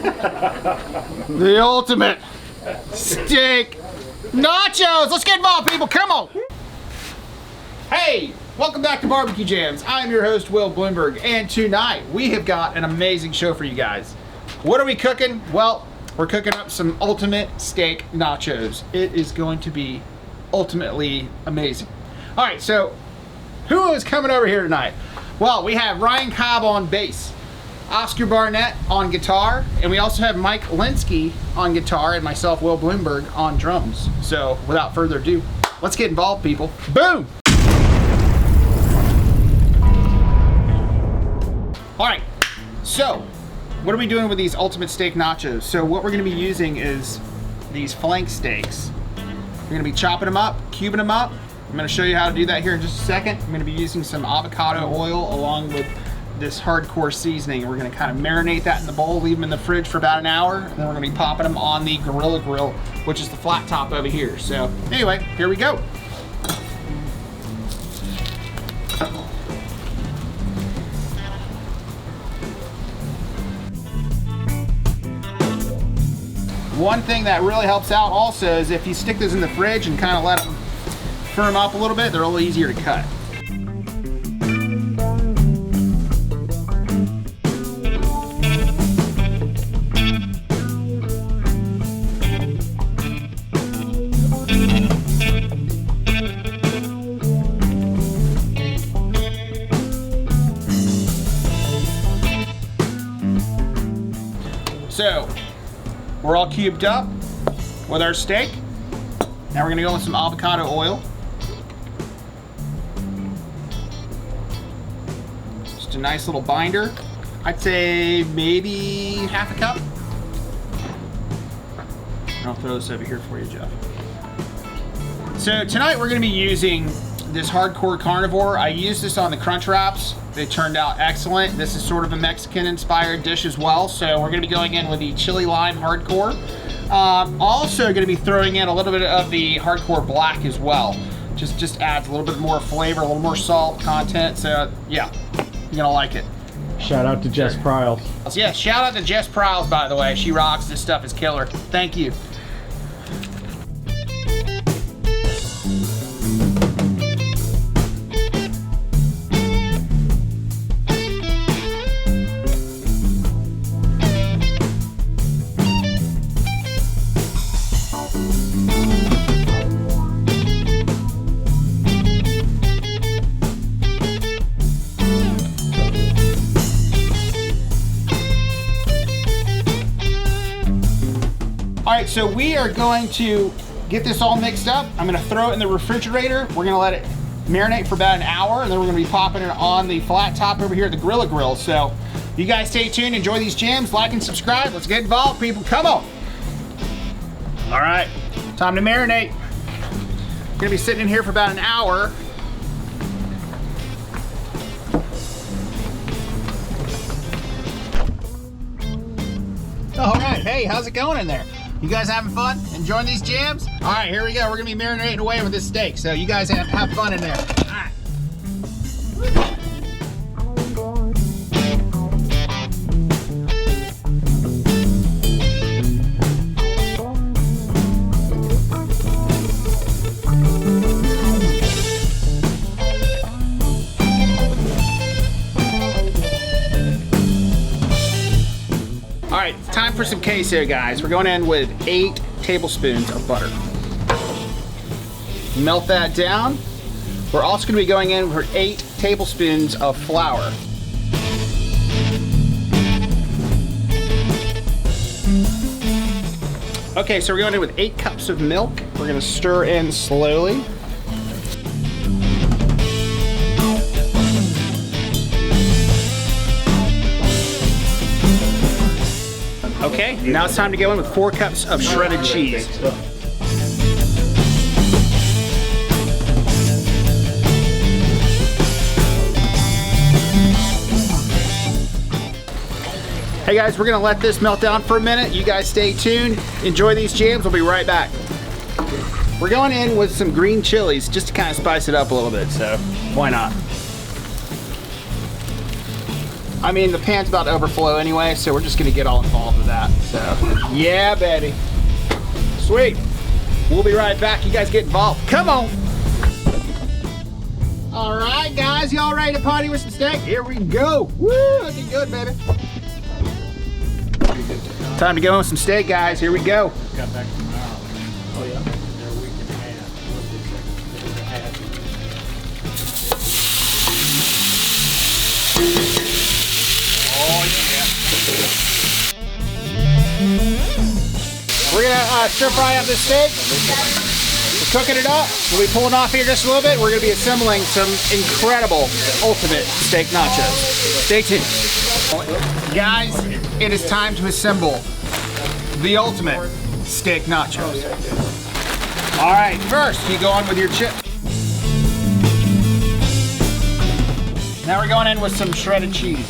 The ultimate steak nachos. Let's get involved, people. Come on. Hey, welcome back to Barbecue Jams. I'm your host, Will Bloomberg, and tonight we have got an amazing show for you guys. What are we cooking? Well, we're cooking up some ultimate steak nachos. It is going to be ultimately amazing. All right, so who is coming over here tonight? Well, we have Ryan Cobb on bass, Oscar Barnett on guitar, and we also have Mike Linsky on guitar, and myself, Will Bloomberg, on drums. So without further ado, let's get involved, people. Boom! All right, so what are we doing with these ultimate steak nachos? So what we're gonna be using is these flank steaks. We're gonna be chopping them up, cubing them up. I'm gonna show you how to do that here in just a second. I'm gonna be using some avocado oil along with this hardcore seasoning. We're gonna kind of marinate that in the bowl, leave them in the fridge for about an hour, and then we're gonna be popping them on the Gorilla Grill, which is the flat top over here. So anyway, here we go. One thing that really helps out also is if you stick those in the fridge and kind of let them firm up a little bit, they're a little easier to cut. So, we're all cubed up with our steak. Now we're gonna go with some avocado oil. Just a nice little binder. I'd say maybe half a cup. I'll throw this over here for you, Jeff. So tonight we're gonna be using this hardcore carnivore. I used this on the crunch wraps. They turned out excellent. This is sort of a Mexican-inspired dish as well. So we're gonna be going in with the chili lime hardcore. Also gonna be throwing in a little bit of the hardcore black as well. Just adds a little bit more flavor, a little more salt content. So yeah, you're gonna like it. Shout out to Jess Pryles. Yeah, shout out to Jess Pryles, by the way. She rocks. This stuff is killer. Thank you. All right, so we are going to get this all mixed up. I'm gonna throw it in the refrigerator. We're gonna let it marinate for about an hour, and then we're gonna be popping it on the flat top over here at the Gorilla Grill. So you guys stay tuned, enjoy these jams, like and subscribe. Let's get involved, people, come on. All right, time to marinate. We're gonna be sitting in here for about an hour. All right, hey, how's it going in there? You guys having fun? Enjoying these jams? All right, here we go. We're gonna be marinating away with this steak. So you guys have fun in there. All right. All right, it's time for some queso, guys. We're going in with 8 tablespoons of butter. Melt that down. We're also gonna be going in with 8 tablespoons of flour. Okay, so we're going in with 8 cups of milk. We're gonna stir in slowly. Okay, now it's time to go in with 4 cups of shredded cheese. Hey guys, we're gonna let this melt down for a minute. You guys stay tuned. Enjoy these jams, we'll be right back. We're going in with some green chilies just to kind of spice it up a little bit, so why not? I mean, the pan's about to overflow anyway, so we're just gonna get all involved with that. So, yeah, baby. Sweet. We'll be right back. You guys get involved. Come on. All right, guys, y'all ready to party with some steak? Here we go. Woo, looking good, baby. Time to go in with some steak, guys. Here we go. Got back from Ireland. Oh yeah. They're a week and a half. Oh yeah. We're gonna stir fry up this steak. We're cooking it up. We'll be pulling off here just a little bit. We're gonna be assembling some incredible ultimate steak nachos. Stay tuned. Guys, it is time to assemble the ultimate steak nachos. All right, first you go on with your chip. Now we're going in with some shredded cheese.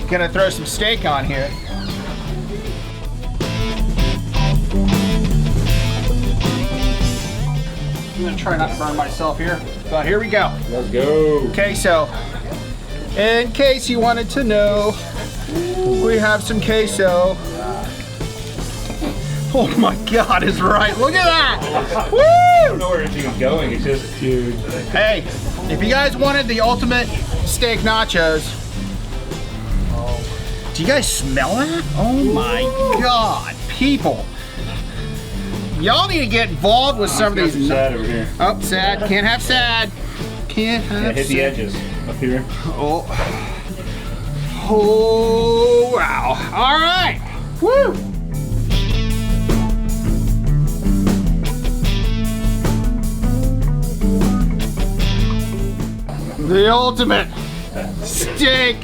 Gonna throw some steak on here. I'm gonna try not to burn myself here, but here we go. Let's go. Queso. In case you wanted to know, we have some queso. Oh my God, is right. Look at that. Woo! I don't know where anything's going. It's just huge. Hey, if you guys wanted the ultimate steak nachos, do you guys smell that? Oh my God, people. Y'all need to get involved with some of these. Sad over here. Oh, sad. Can't have sad. Can't have Hit sad. the edges up here. Oh. Oh, wow. All right. Woo. The ultimate steak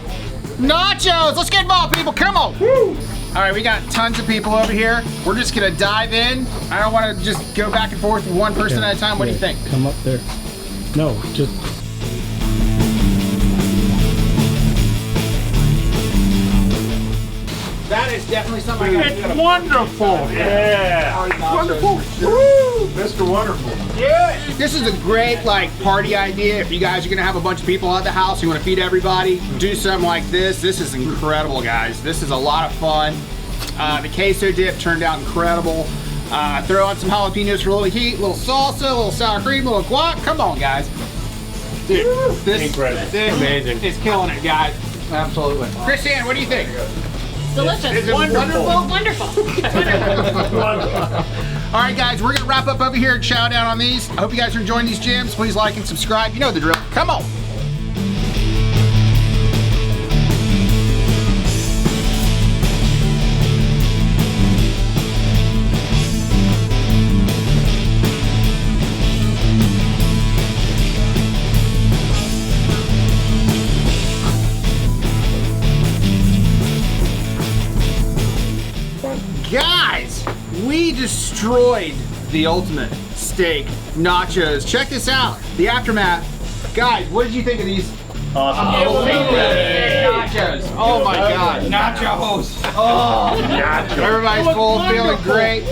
nachos. Let's get involved, people. Come on. Woo. All right, we got tons of people over here. We're just gonna dive in. I don't want to just go back and forth with one person at a time. What do you think? Come up there. No, just. That is definitely something I It's wonderful. Yeah. Wonderful. Woo! Mr. Wonderful. Yeah. This is a great party idea. If you guys are gonna have a bunch of people at the house, you want to feed everybody, do something like this. This is incredible, guys. This is a lot of fun. The queso dip turned out incredible. Throw on some jalapenos for a little heat, a little salsa, a little sour cream, a little guac. Come on, guys. Dude, this Incredible. This Amazing. is killing it, guys. Absolutely. Christiane, what do you think? Delicious. Is it wonderful? Wonderful. All right, guys, we're gonna wrap up over here and chow down on these. I hope you guys are enjoying these jams. Please like and subscribe. You know the drill. Come on. Guys, we destroyed the ultimate steak nachos. Check this out, the aftermath. Guys, what did you think of these? Awesome. Nachos. Oh my God. Nachos. Oh, everybody's full, feeling great.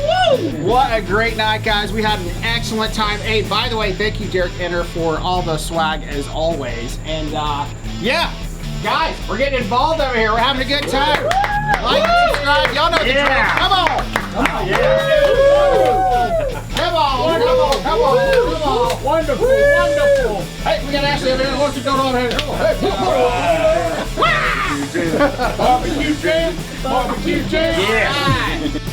What a great night, guys. We had an excellent time. Hey, by the way, thank you, Derek Enter, for all the swag as always. And yeah, guys, we're getting involved over here. We're having a good time. Like and subscribe. Y'all know the drill. Come on. Come on. Yeah. Come on. Come on. Wonderful. Wonderful. Hey, we got Ashley over here. What's going on here? Barbecue jam. Barbecue jam. Yeah.